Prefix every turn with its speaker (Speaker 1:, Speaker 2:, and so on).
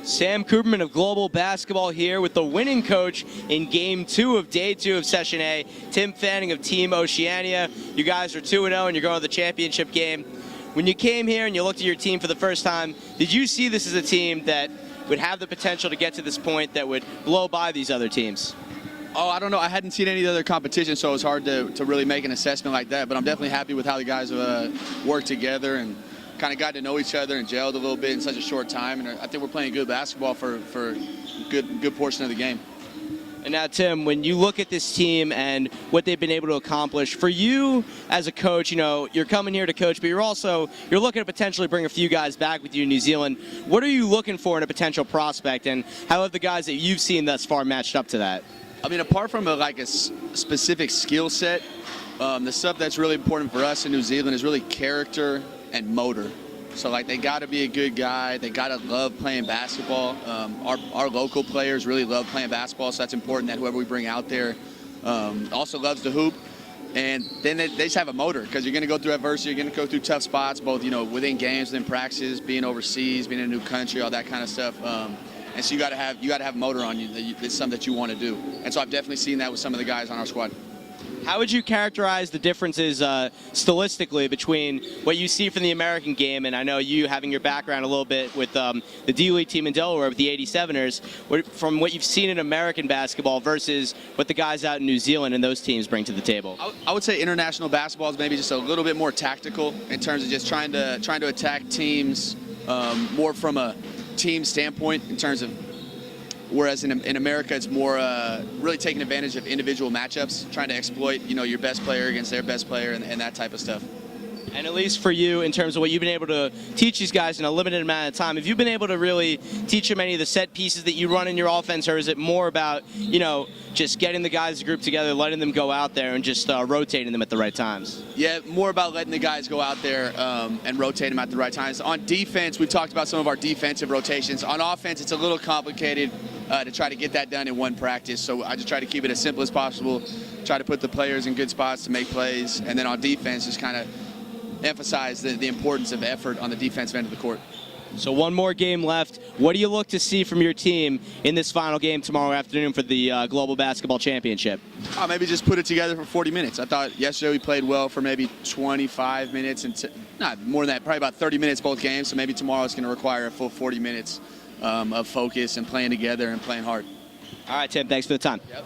Speaker 1: Sam Kuperman of Global Basketball here with the winning coach in Game 2 of Day 2 of Session A, Tim Fanning of Team Oceania. You guys are 2-0 and you're going to the championship game. When you came here and you looked at your team for the first time, did you see this as a team that would have the potential to get to this point that would blow by these other teams?
Speaker 2: Oh, I don't know. I hadn't seen any other competition, so it was hard to really make an assessment like that. But I'm definitely happy with how the guys worked together and kind of got to know each other and gelled a little bit in such a short time. And I think we're playing good basketball for a good portion of the game.
Speaker 1: And now, Tim, when you look at this team and what they've been able to accomplish, for you as a coach, you know, you're coming here to coach, but you're looking to potentially bring a few guys back with you in New Zealand. What are you looking for in a potential prospect, and how have the guys that you've seen thus far matched up to that?
Speaker 2: I mean, apart from a specific skill set, the stuff that's really important for us in New Zealand is really character and motor. So, they got to be a good guy. They got to love playing basketball. Our local players really love playing basketball, so that's important that whoever we bring out there also loves to hoop. And then they just have a motor, because you're going to go through adversity, you're going to go through tough spots, both within games, within practices, being overseas, being in a new country, all that kind of stuff. And so you got to have motor on you. It's something that you want to do. And so I've definitely seen that with some of the guys on our squad.
Speaker 1: How would you characterize the differences stylistically between what you see from the American game, and I know you having your background a little bit with the D-League team in Delaware with the 87ers, from what you've seen in American basketball versus what the guys out in New Zealand and those teams bring to the table?
Speaker 2: I would say international basketball is maybe just a little bit more tactical in terms of just trying to attack teams more from a team standpoint, in terms of, whereas in America it's more really taking advantage of individual matchups, trying to exploit your best player against their best player and that type of stuff.
Speaker 1: And at least for you, in terms of what you've been able to teach these guys in a limited amount of time, have you been able to really teach them any of the set pieces that you run in your offense, or is it more about, just getting the guys group together, letting them go out there and just rotating them at the right times?
Speaker 2: Yeah, more about letting the guys go out there and rotate them at the right times. On defense, we've talked about some of our defensive rotations. On offense, it's a little complicated to try to get that done in one practice, so I just try to keep it as simple as possible, try to put the players in good spots to make plays, and then on defense, just kind of emphasize the importance of effort on the defensive end of the court.
Speaker 1: So one more game left. What do you look to see from your team in this final game tomorrow afternoon for the Global Basketball Championship?
Speaker 2: Maybe just put it together for 40 minutes. I thought yesterday we played well for maybe 25 minutes, and not more than that, probably about 30 minutes both games, so maybe tomorrow it's going to require a full 40 minutes of focus and playing together and playing hard.
Speaker 1: All right, Tim, thanks for the time. Yep.